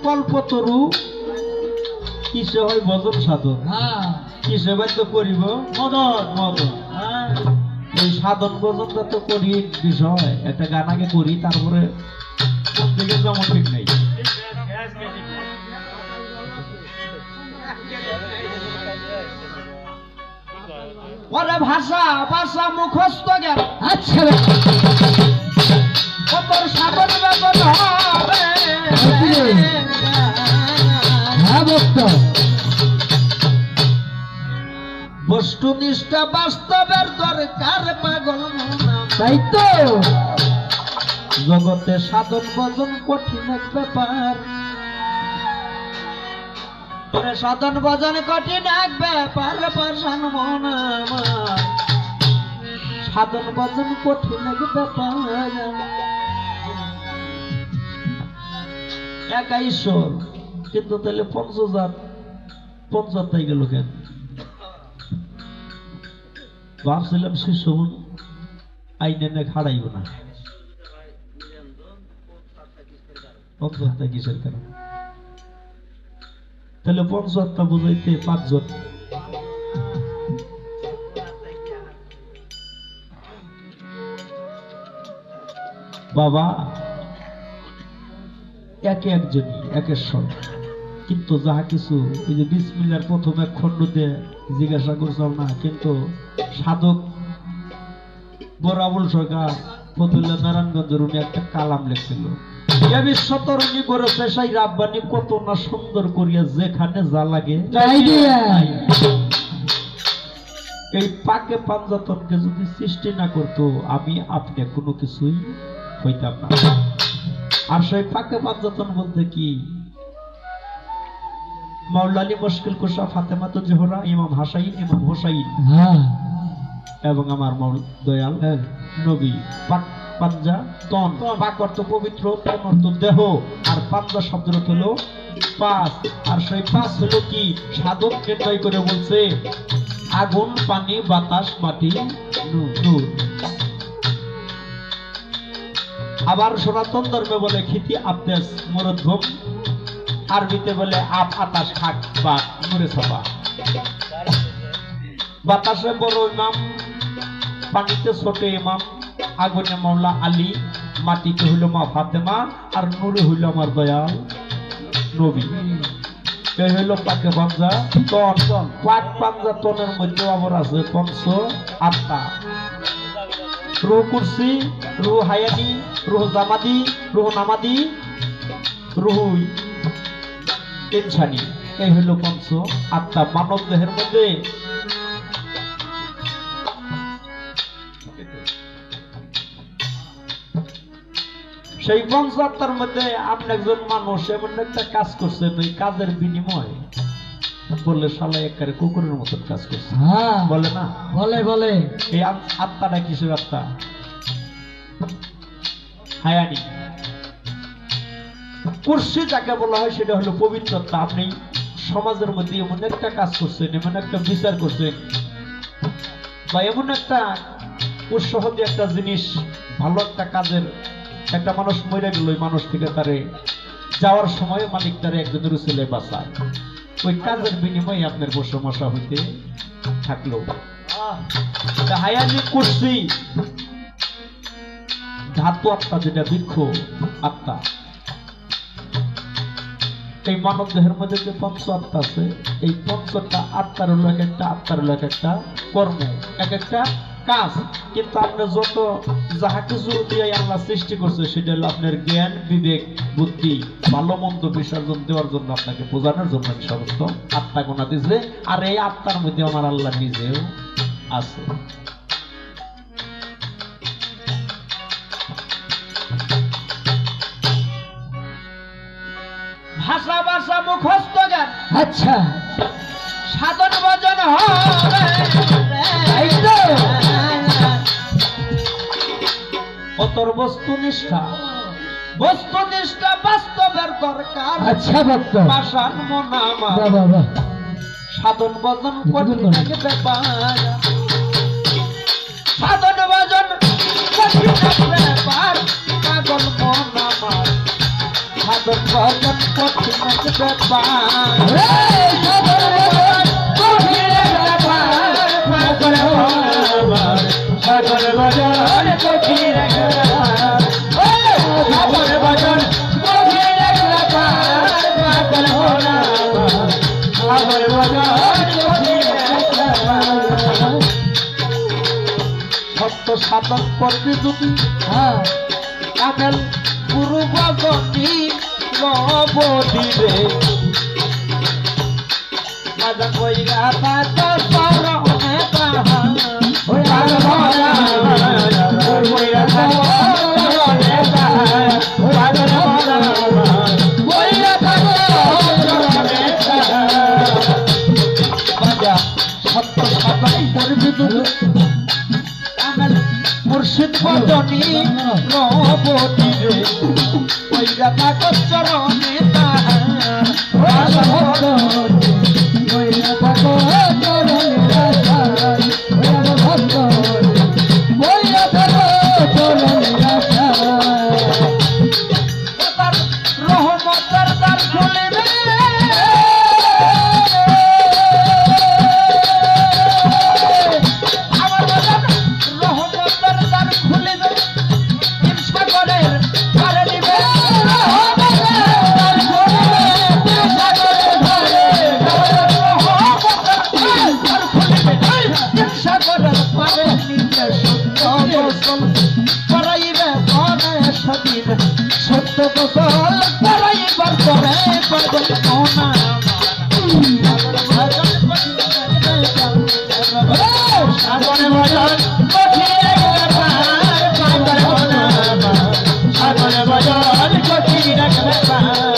কল্পতরু কিসে হয় ভজন সাধন কিসে বাধ্য করিব মদন মদন এই সাধন ভজনটা তো করি বিষয় একটা গান আগে করি তারপরে কোন দিকে যেমন ঠিক নেই ওরে ভাষা ভাষা মুখস্থ জ্ঞান আচ্ছা কত সাধন ভজন হবে হ্যাঁ ভক্ত বস্তুনিষ্ঠ বাস্তবের দরকার পাগল মনা তাই তো জগতে সাধন ভজন কঠিন এক ব্যাপার তোরে সাধন ভজন কঠিন এক ব্যাপার পাশান মন আমার সাধন ভজন কঠিন এক ব্যাপার একা ঈশ্বর কিন্তু তাহলে 50,000 গেল কেন ভাবছিলাম শিষ্য আইনে খাড়াইব না 50 কিসের কারণ তাহলে 50 বুঝাইতে 5 জন বাবা একে একজনই একেশ্বর কিন্তু যাহা কিছু এই যে বিসমিল্লাহর প্রথম এক খণ্ড দিয়ে জিজ্ঞাসা করছাম না কিন্তু সাধক বড় আবুল সরকার ফতুল্লাহ নারায়ণগঞ্জের উনি একটা কালাম লিখছিল বিশ্বতরণী করেছে সেই রাব্বানি কত না সুন্দর করিয়া যেখানে যা লাগে এই পাকে পাঞ্জাতনকে যদি সৃষ্টি না করতো আমি আপনি কোনো কিছুই হইতাম না আর সেই পাকে পাঞ্জাতন বলতে কি মাওলানা মুশকিল কুশা ফাতেমাতুল জোহরা ইমাম হাসাইন ইমাম হোসাইন এবং আমার দয়াল নবী পাক পাঞ্জা তন পাক অর্থ পবিত্র তন অর্থ দেহ আর পাঞ্জা শব্দ হলো পাঁচ আর সেই পাঁচ হলো কি সাধক নির্ণয় করে বলছে আগুন পানি বাতাস মাটি নূর আবার সনাতন ধর্মে বলে খিতি আবদেশ মুরদ্দম আরবিতে বলে আপ আতাস খাক বা নূরে সভা বাতাসে বড় ইমাম পানিতে ছোট ইমাম আগুনে মাওলা আলী মাটিতে হইল মা ফাতেমা আর নূরে হইল আমার দয়াল নবী এই হইল পাকে পাঞ্জা তন পাক পাঞ্জা তনের মধ্যে আবার আছে পঞ্চ আত্মা রুহ কুরসি রুহ হায়ানি রুহ জামাদি রুহ নামাদি রুহ ইনসানি এই হইল পঞ্চ আত্মা মানব দেহের মধ্যে সেই পঞ্চাত্তর মধ্যে আপনি একজন মানুষ এমন একটা কাজ করছেন ওই কাজের বিনিময় বললে শালা একেবারে কুকুরের মতন কাজ করছে বলে না বলে বলে এই আত্মাটা কিসের আত্মা হায়ানি কুরসি যাকে বলা হয় সেটা হলো পবিত্রতা আপনি সমাজের মধ্যে এমন একটা কাজ করছেন এমন একটা বিচার করছেন বা এমন একটা উৎসাহী একটা জিনিস ভালো একটা কাজের একটা মানুষ মরে গেল ওই মানুষ থেকে তারে যাওয়ার সময় মালিক তারে একজনের ছেলে বাঁচায় ওই কাজের বিনিময়ে আপনার বসে মশা হইতে থাকলো হায়ানি কুরসি ধাতু আত্মা যেটা বৃক্ষ আত্মা এই মানব দেহের মধ্যে যে পঞ্চ আত্মা আছে এই পঞ্চটা আত্মার হলো এক একটা আত্মার হলো এক একটা কর্ম এক একটা কাজ কিন্তু আপনি যত যাহা কিছু দিয়ে আল্লাহ সৃষ্টি করছে সেটা হলো আপনার জ্ঞান বিবেক বুদ্ধি ভালো মন্দ বিসর্জন দেওয়ার জন্য আপনাকে বোঝানোর জন্য সমস্ত আত্মা গোনা দিয়েছে আর এই আত্মার মধ্যে আমার আল্লাহ নিজেও আছে ভাষা ভাষা মুখস্থ জ্ঞান আচ্ছা সাধন ভজন হবে অতর বস্তুনিষ্ঠা বাস্তবের দরকার আচ্ছা ভক্ত পাষাণ মন আমার সাধন ভজন কঠিন এক ব্যাপার সাধন ভজন কঠিন এক ব্যাপার পাগল মন আমার সাধন ভজন কঠিন এক ব্যাপার সাগর ভজন কঠিন এক ব্যাপার সাগর ভজন কঠিন এক ব্যাপার সাগর ভজন কঠিন এক ব্যাপার সত্য সাধন করবি যদি কামেল গুরু ভজনী নবদিবে মাঝা কইরা পাতা সরণে তাহা কইরা সরণে তাহা সত্য সাধন করবি যদি মুর্শিদ ভজনী নবদিবে কইরা পাতা চরণে তাহা রহমতের দ্বার খুলে দে আমার রহমতের দ্বার খুলে দে ইনশা করে পারে দিবে ইনশা করে পারে নিতে সত্য গোসল করাইবে মনে সদিন সত্য গোসল করাইবার পরে পাগল মনা সাগর ভজন কঠিন এক ব্যাপার সাগর ভজন কঠিন এক ব্যাপার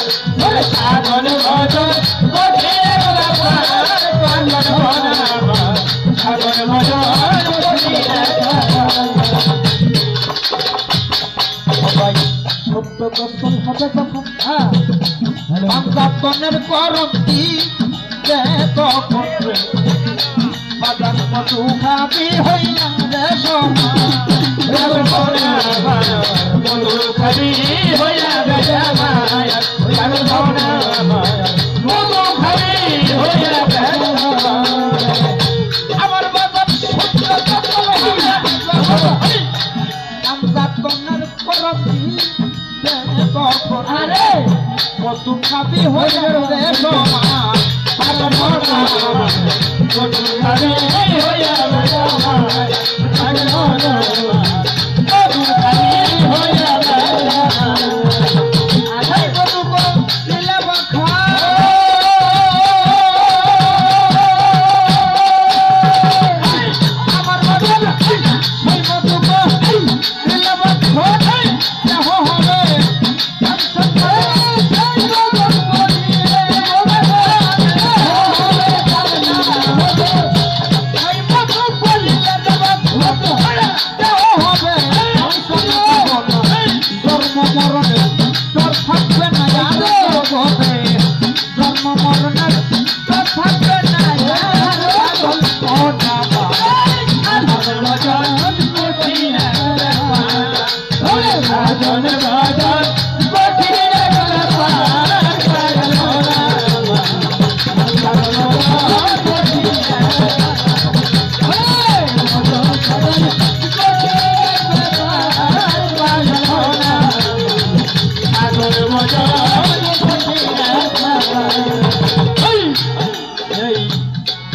সাগর ভজন কঠিন এক ব্যাপার সাগর ভজন কঠিন এক ব্যাপার সত্য গোসল হবে যখন পাঞ্জাতনের করন্তি তখন বাজার মধু খাবি হইয়া রে মধু খাবি হইয়া রে মধু খাবি হইয়া আমার বাজার সত্য গোসল হইয়া পাঞ্জাতনের করন্তি তখন আরে মধু খাবি হইয়া রে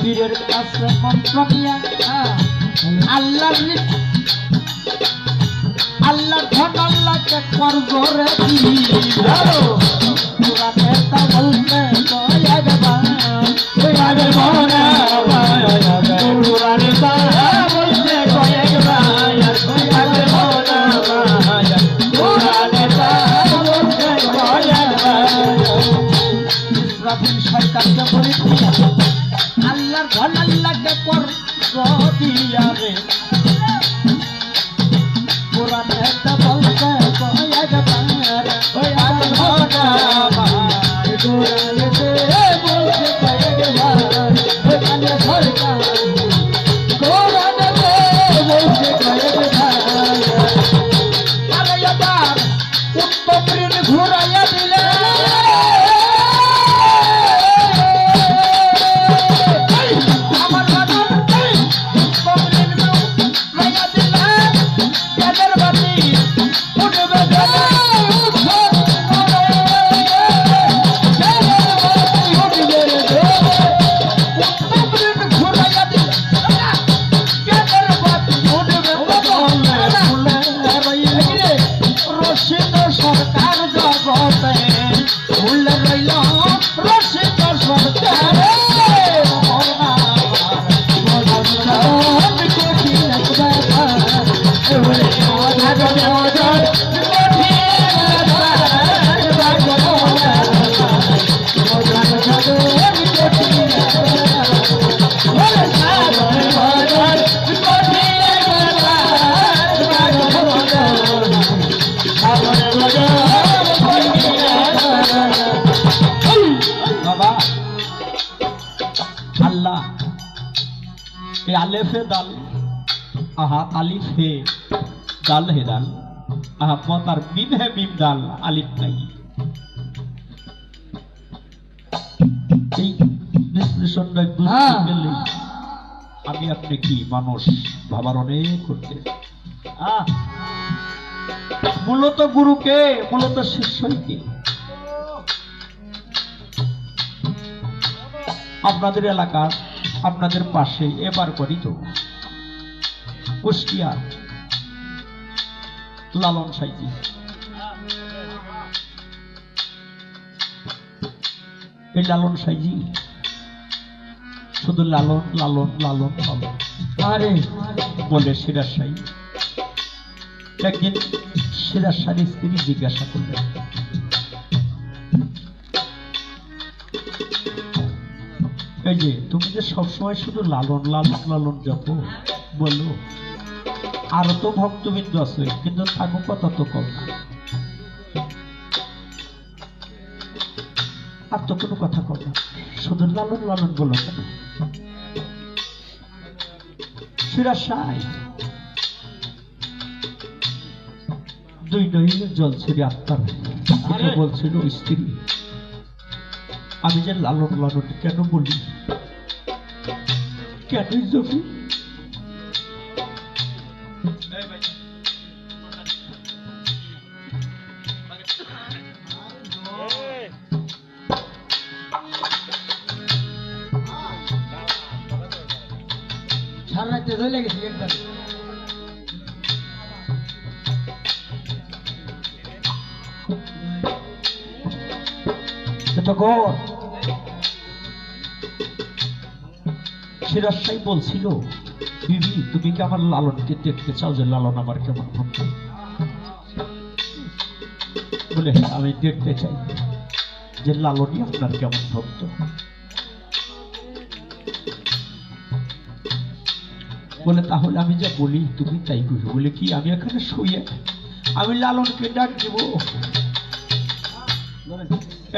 পীরের কাছে মন্ত্র নিয়া আল্লাহ আল্লাহ ধন আল্লাহকে করব রে পুরাণের তা বলতে পুরাণের তা বলতে সরকারকে বলি আল্লাহর ধন আল্লাহকে করব দিয়া রে পুরাণের তা বলতে ঘুরাইয়া দিলে এই আলেফে দাল আহা আলিফ হে দাল হে দাল আহমদ আর মিম হে মিম দাল আলিফ নাই। এই বিশ্লেষণটা বুঝতে গেলে আমি আপনি কি মানুষ ভাবার অনেক করতে। মূলত গুরুকে, মূলত শিষ্যকে। আপনাদের এলাকার, আপনাদের পাশে এবার করি তো কুষ্টিয়া লালন সাইজি, এই লালন সাইজি শুধু লালন লালন লালন লালন আরে বলে সিরাজ সাই। একদিন সিরাজ সাইর স্ত্রী জিজ্ঞাসা করলেন, এই যে তুমি যে সবসময় শুধু লালন লালন লালন জপো, বলো আরো তো ভক্তবৃন্দ আছে কিন্তু থাকো কথা তো কম না, আর তো কোনো কথা কম না, শুধু লালন লালন বলো কেন? সিরাজ সাই দুই নহিলে জল ছেড়ে আত্মার বলছিল, স্ত্রী আমি যে লালন লালন কেন বলি, কেন জপি? সারা রাতে ধরে গেছি একবার। তখন সিরাজ সাই বলছিল, বিবি তুমি কি আমার লালনকে দেখতে চাও যে লালন আমার কেমন ভক্ত? বলে হ্যাঁ আমি দেখতে চাই যে লালনই আপনার কেমন ভক্ত। বলে তাহলে আমি যা বলি তুমি তাই করবে। বলে কি? আমি এখানে শুয়ে আমি লালনকে ডাক দেব,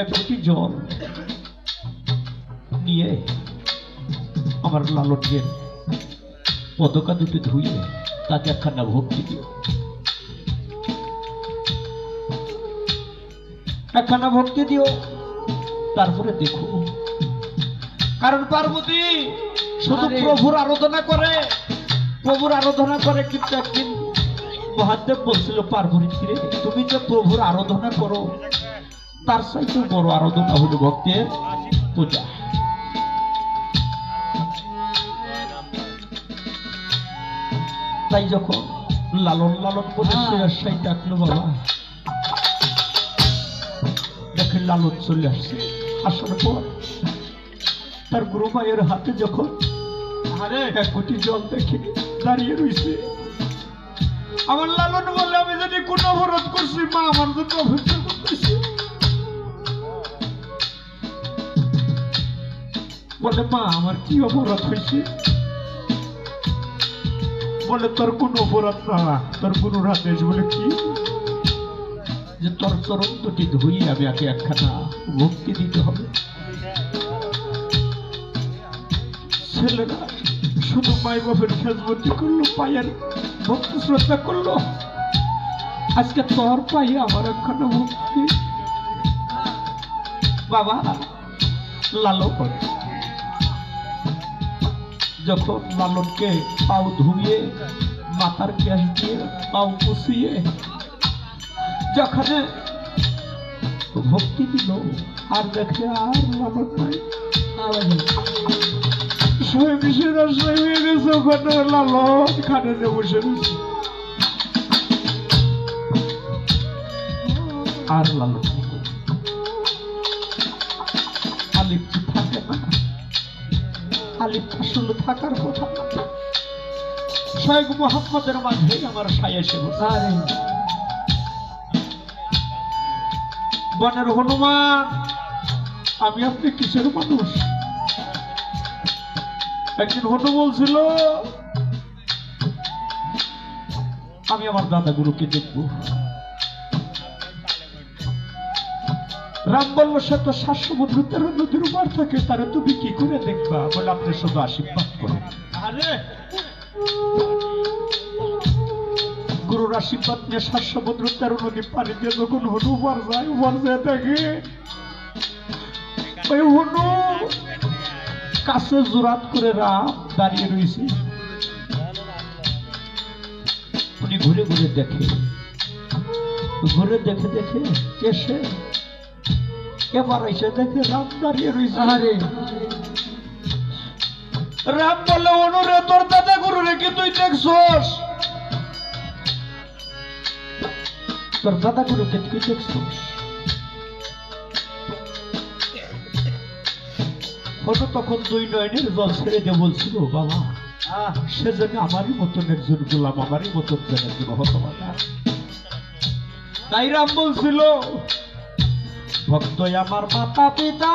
এক ঘটি জল নিয়ে আমার লালনকে পদকা দুটো ধুয়ে তাকে একখানা ভক্তি দিও, একখানা ভক্তি দিও, তারপরে দেখো। কারণ পার্বতী শুধু প্রভুর আরাধনা করে, প্রভুর আরাধনা করে, কিন্তু একদিন মহাদেব বলছিল পার্বতী রে তুমি যে প্রভুর আরাধনা করো তার চাইতে বড় আরাধনা হলো ভক্তের পূজা। তাই যখন লালন লালন করে সিরাজ সাই ডাকলো, বাবা দেখে লালন চলে আসছে, আসার পর তার গুরু মায়ের হাতে যখন এক কোটি জল দেখে দাঁড়িয়ে রয়েছে, আমার লালন বলে আমি যদি কোন অবরোধ করছি মা আমার জন্য অপেক্ষা করতেছি। বলে মা আমার কি অপরাধ হয়েছে? বলে তোর কোন অপরাধ না, তোর গুরুর হাতে। বলে কি? যে তোর চরণ দুটি ধুই আমি আগে একখানা ভক্তি দিতে হবে। ছেলেরা শুধু মাই বাপের খেজমতি করলো, পায়ের ভক্তি শ্রদ্ধা করলো, আজকে তোর পায়ে আমার একখানা ভক্তি। বাবা লালো করে যখন লালনকে পাও ধুয়ে মাথার গ্যাস দিয়ে পাও পুষিয়ে যখন ভক্তি দিল, আর দেখে আর লালন নাই, লালন খানে বসে রয়েছে, আর লালন আলিফ থাকে না, আলিফ আসলে থাকার কথা না। শয়েখ মোহাম্মদের মাঝে আমার সাই এসে বসে, বনের হনুমান আমি আপনি কিসের মানুষ? একদিন হনু বলছিল আমি আমার দাদাগুলোকে দেখব। রাম বলল সে তো 7 সমুদ্র 13 নদীর উপর থাকে, তারা তুমি কি করে দেখবা? বলে আপনি শুধু আশীর্বাদ করেন। গুরুর আশীর্বাদ নিয়ে 7 সমুদ্র 13 নদী পানি দিয়ে যখন হনু উবার যায় দেখে ওই হনু কাছে জোরাত করে রাম দাঁড়িয়ে রয়েছে। উনি ঘুরে ঘুরে দেখে এসে এবার এসে দেখে রাম দাঁড়িয়ে রয়েছে। আরে রাম বলে অনুরে তোর দাদা গুরু রেখে তুই দেখছস, তোর দাদা গুরুকে তুই দেখছস। হঠাৎ তখন 2 নয়নের জল ছেড়ে দিয়ে বলছিল বাবা সে যেন আমারই মতন একজন গোলাম, আমারই মতন যেন একজন হতবাদা। তাই রাম বলছিল ভক্ত আমার মাতা পিতা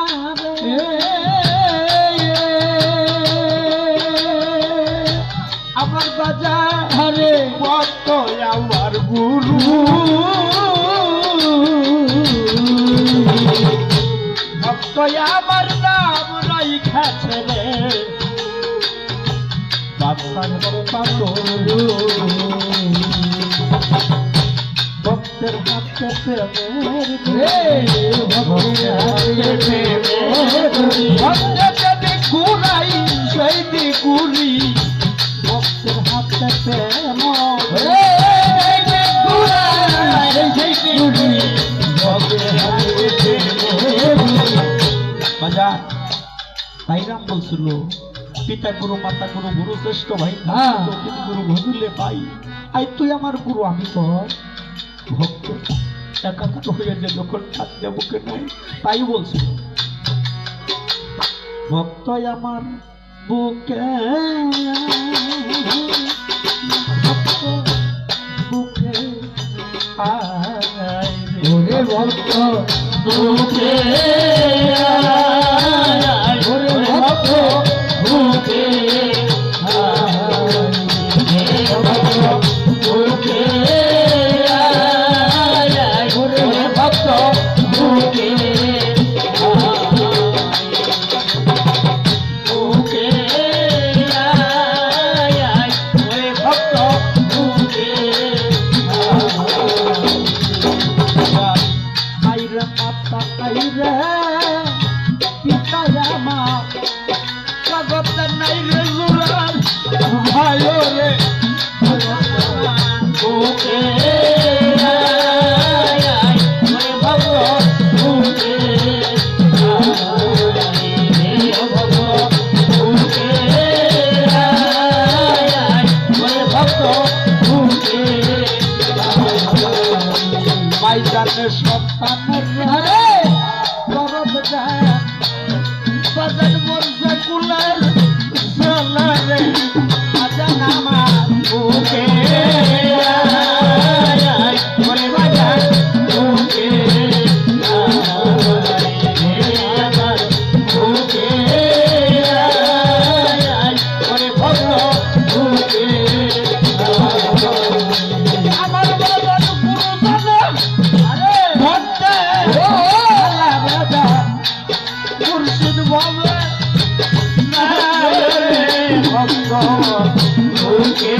আমার বাজারে ভক্ত আমার গুরু, ভক্ত আমার নাম রাইখাছে রে বাদশার পাগল। ভক্তের হাতে ভক্তের যদি কুড়াই সেই দিকুরি, ভক্তের হাতে প্রেম বাজার। তাই রাম বলছিল পিতা গুরু মাতা গুরু গুরু শ্রেষ্ঠ ভাই গুরু ভজুলে পাই। আই তুই আমার গুরু আমি তোর ভক্ত, একাকার হয়ে যে যখন খাদ্য বুকে নাই। তাই বলছিল ভক্ত আমার বুকে বুকে ওরে ভক্ত বুকে ওরে ভক্ত বুকে বুকে ওরে ভক্ত বুকে বুকে ওরে ভক্ত বুকে আইরে মাতা আইরে পিতা মা জগত নাই রে জুরান ভালো রে বুকে ওরে ভক্ত বুকে বুকে ওরে ভক্ত বুকে মাইদানের সন্তানের রে গরব যায় বাজার বর্ষা কুলার চলারে আজান আমার বুকে ওরে বাজার বুকে আমার বুকে ওরে ভক্ত বুকে আমার বাবার গুরু দাদা আরে ভক্তে আল্লাহ বাবা মুর্শিদ বাবা ভক্ত বুকে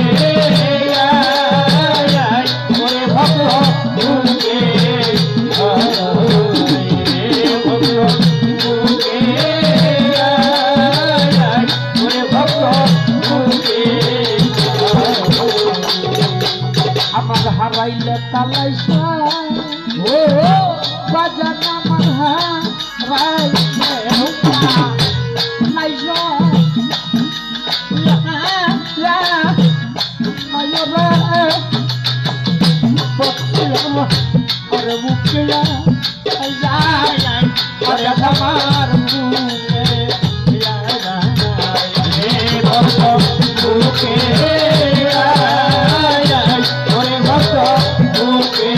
ওরে ভক্ত বুকে ভক্ত বুকে ওরে ভক্ত বুকে আমার হারাইলে তালাইছা ও বাজার আমার হারাইলে নাইজা ওরে বুকে ওরে আমার বুকে ভক্ত বুকে ওরে ভক্ত বুকে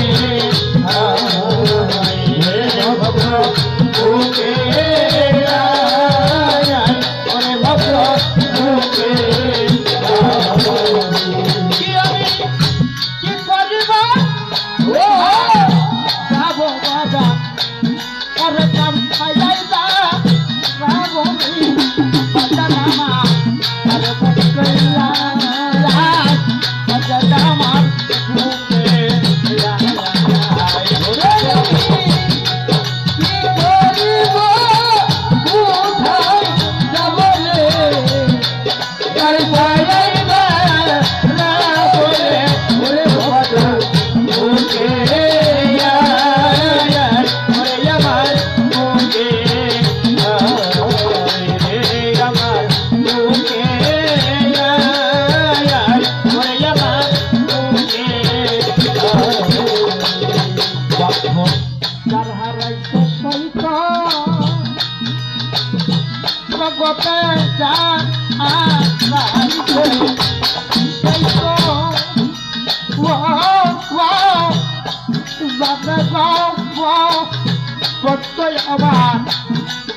তুই আমার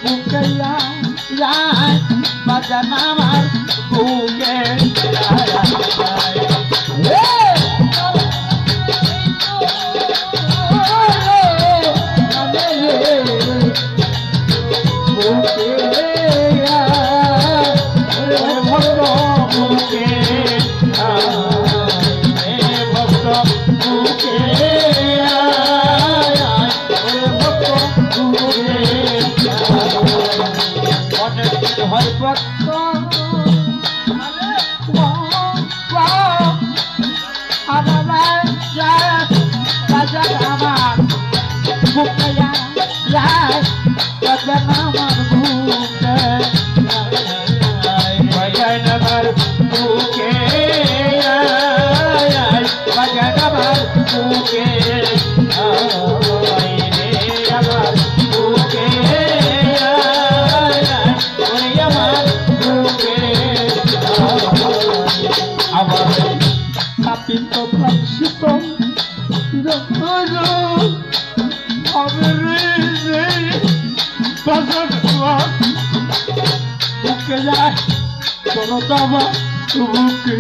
বুকে যায় বাজান আমার বুকে বুকে যায় চলো তোমার বুকে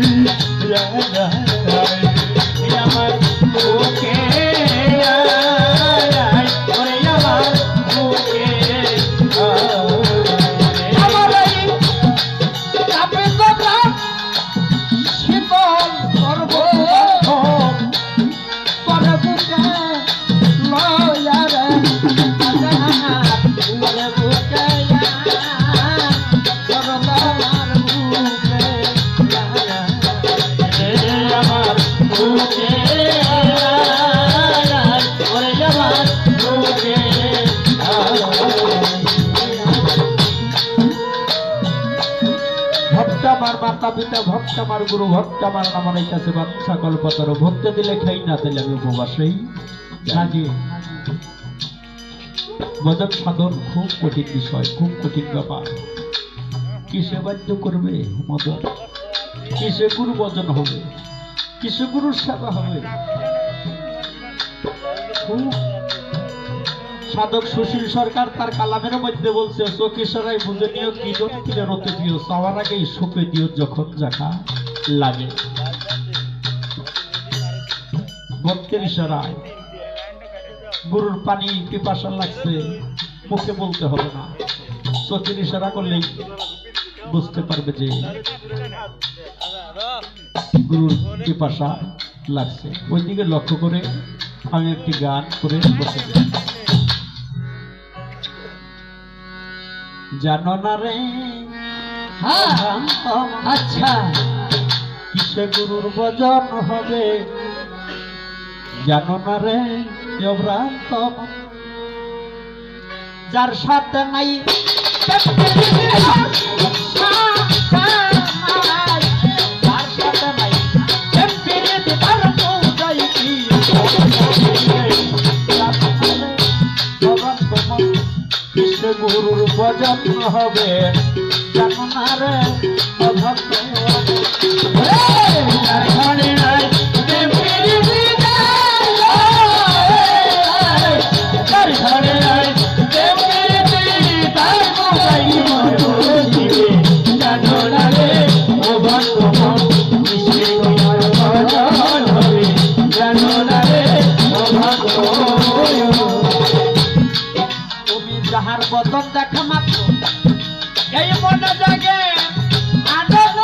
আমার বুকে আমার বুকে আমার শীতল পর্ব পরে বুকে লয়া রে বুকে আমার মাতা পিতা ভক্ত আমার গুরু ভক্ত আমার আমার কাছে বাচ্চা কল্পতর ভক্তি দিলে খাই না দিলে আমি উপবাসেই থাকি। ভজন সাধন খুব কঠিন বিষয়, খুব কঠিন ব্যাপার। কিসে বাধ্য করবে মদন, কিসে গুরু ভজন হবে, কিসে গুরুর সেবা হবে। খুব সাধক সুশীল সরকার তার কালামের মধ্যে বলছে চকিসরাই বুঝে নিও কিরণ কিরে রতে দিও চাওয়ার আগেই সোপে দিও যখন জাখা লাগে। ভক্তের ইশারায় গুরুর পানি পিপাসা লাগছে মুখে বলতে হবে না, চোখের ইশারা করলেই বুঝতে পারবে যে গুরুর পিপাসা লাগছে। ওই দিকে লক্ষ্য করে আমি একটি গান করে বসে যাই। জানো না রে আচ্ছা কিসে গুরুর ভজন হবে, জানো না রে ভ্রান্ত যার সাথে নাই যার সাথে নাই কিসে গুরুর ভজন হবে, জানো না রে অভক্ত তুমি যাহার বদন দেখা মাত্র এই মনে জাগে আনন্দ,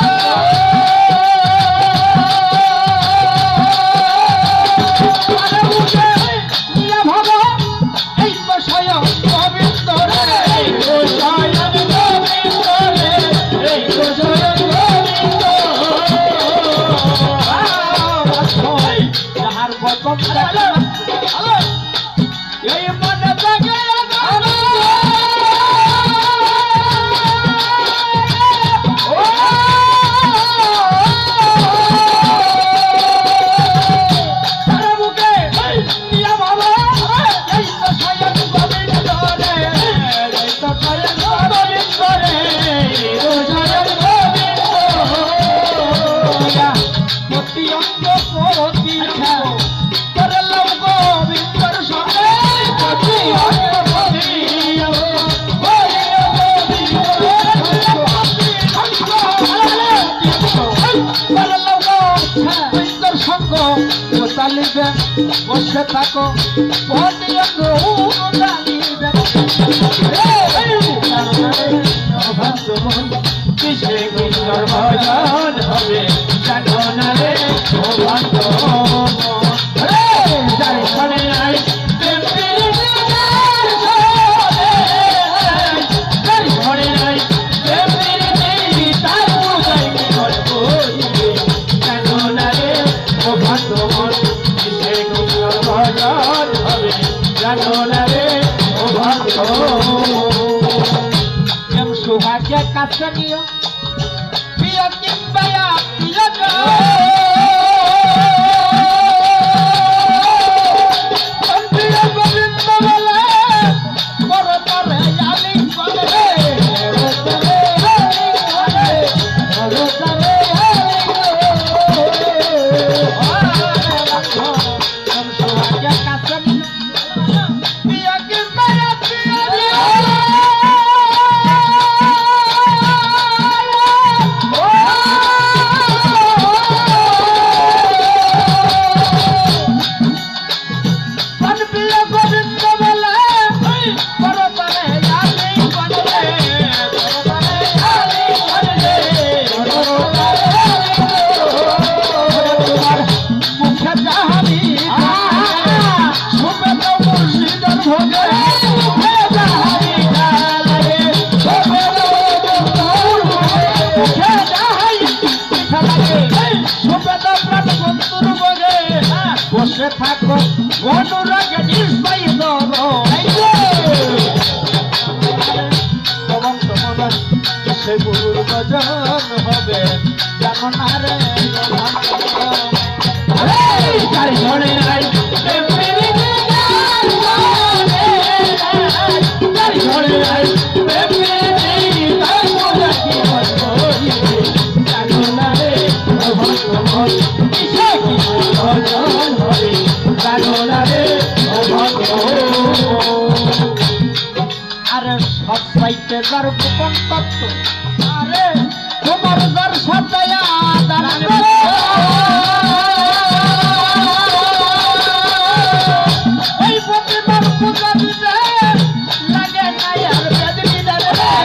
এই বিষয় গোবিন্দ রে যাহার বদন দেখা এই মনে জাগে গোবিন্দর সঙ্গে সুন্দর সঙ্গ কোতালিবে বসে থাকো পদিয়ঙ্গ উড়ালিবে কিসে কিশোর ভজন হবে জানো না রে ও বান্ধব যার ঘরে নাই প্রেম প্রীতির যার ঘরে নাই প্রেম প্রীতির তার পূজায় কি গল্প জানো না রে ও বান্ধব কিসে কিশোর ভজন হবে জানো না রে ও বান্ধব সৌভাগ্য কাছে নিও প্রিয় কিংবা প্রিয় প্রিয় গোবিন্দ বলে বড় তরে আলি করে সৌভাগ্য কাছে নিও প্রিয় কিংবা বসে থাকো অনুরাগে নির্বাই তোমার সে গুরুর ভজন হবে জানো না রে যার ঘরে নাই প্রেম প্রীতির যার ঘরে নাই প্রেম প্রীতির তার পূজা কি গল্প জানো না রে ভগবান কিসে কিশোর ভজন হবে জানো না রে আরে সব সাইতে যার গোপন তত্ত্ব আরে তোমার যার সাজায়া দাঁড়ান এই প্রতিমার পূজা দিতে লাগে না আর বেদ বিধান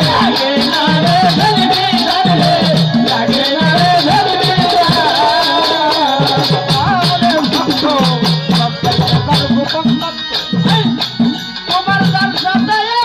লাগে না রে বেদ বিধান লাগে না রে বেদ বিধান আরে ভক্ত সব সাইতে যার গোপন তত্ত্ব তোমার যার সাজায়া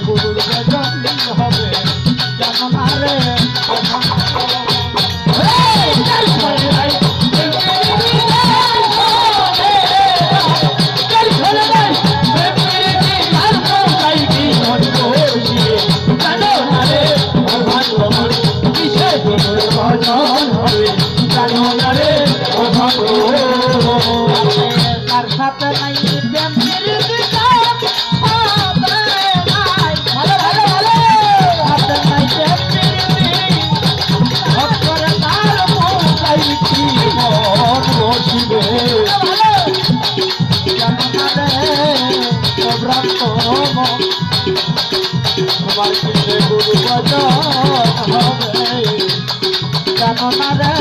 গুরুর ভজন হবে জানো না রে জানো না রে তার সাথে নাই প্রেম প্রীতি তোমার কিসে গুরু ভজন হবে জানো না রে